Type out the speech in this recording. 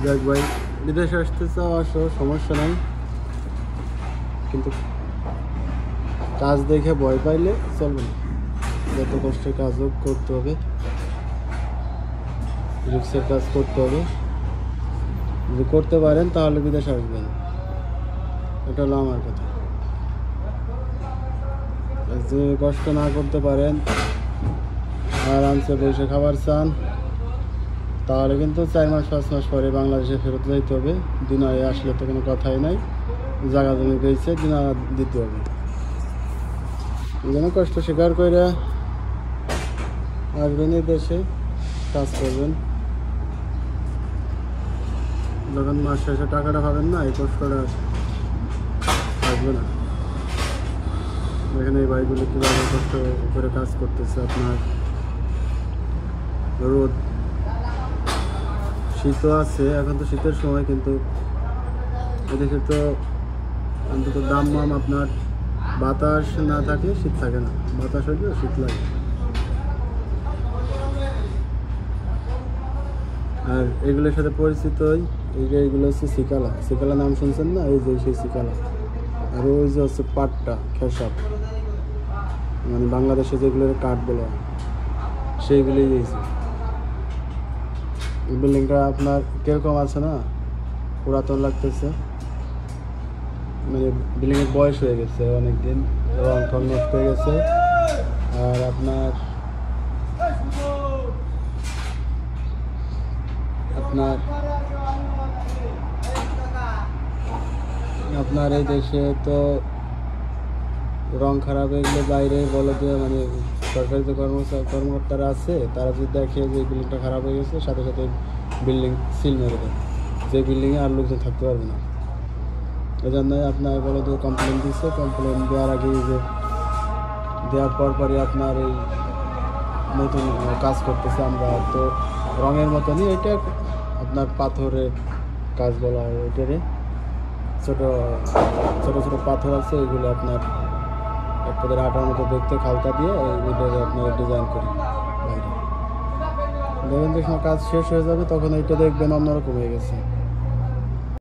যাক ভাই, বিদেশে আসতে চাও আসো, সমস্যা নাই, কিন্তু কাজ দেখে ভয় পাইলে চলবে না। যত কষ্টের কাজও করতে হবে, রিক্সের কাজ করতে হবে। যদি করতে পারেন তাহলে বিদেশে আসবেন, এটা হলো আমার কথা। যে কষ্ট না করতে পারেন, আরামসে বসে খাবার চান, তাহলে কিন্তু 4 মাস 5 মাস পরে বাংলাদেশে ফেরত যাইতে হবে। দিনারে আসলে তো কোনো কথাই নাই, জায়গা জমি পেয়েছে, দিনার দিতে হবে। এই জন্য কষ্ট স্বীকার করে আসবেন, এই দেশে কাজ করবেন। যখন মাস শেষে টাকাটা পাবেন না, এই কষ্টটা আসবে না। এখানে এই ভাইগুলো কীভাবে কষ্ট করে কাজ করতেছে। আপনার রোদ, শীতও আছে, এখন তো শীতের সময়, কিন্তু এদেশে তো অন্তত দাম আপনার বাতাস না থাকলে শীত থাকে না, বাতাস হইলে শীত লাগে। আর এগুলোর সাথে পরিচিত এই যে এইগুলো হচ্ছে সিকালা। সিকালা নাম শুনছেন না? এই যে সেই সিকালা। আর ওই যে হচ্ছে পাটটা, খেসাব, মানে বাংলাদেশে যেগুলোর কাঠ বলা হয় সেইগুলোই দিয়েছে। বিল্ডিংটা আপনার কিরকম আছে না, পুরাতন লাগতেছে, মানে বিল্ডিংয়ের বয়স হয়ে গেছে অনেকদিন, রং ঠং নষ্ট হয়ে গেছে। আর আপনার আপনার এই দেশে তো রং খারাপ হয়ে গেলে বাইরে বলে যে, মানে সরকারি যে কর্মকর্তারা আছে, তারা যদি দেখে যে এই বিল্ডিংটা খারাপ হয়ে গেছে, সাথে সাথে বিল্ডিং সিল মেরে দেয়, যে বিল্ডিংয়ে আর লোকজন থাকতে পারবে না। এই জন্যই আপনার বলে যে কমপ্লেন দিচ্ছে, কমপ্লেন দেওয়ার আগে যে দেওয়ার পরই আপনার এই নতুন কাজ করতেছে আমরা। তো রঙের মতনই এটা আপনার পাথরের কাজ বলা হয়। এটারে ছোটো ছোটো ছোটো পাথর আছে, এগুলো আপনার এক পদের আটার মতো দেখতে, খালতা দিয়ে ওইটারে আপনার ডিজাইন করি বাইরে। দেখবেন যে সময় কাজ শেষ হয়ে যাবে, তখন এইটা দেখবেন অন্যরকম হয়ে গেছে।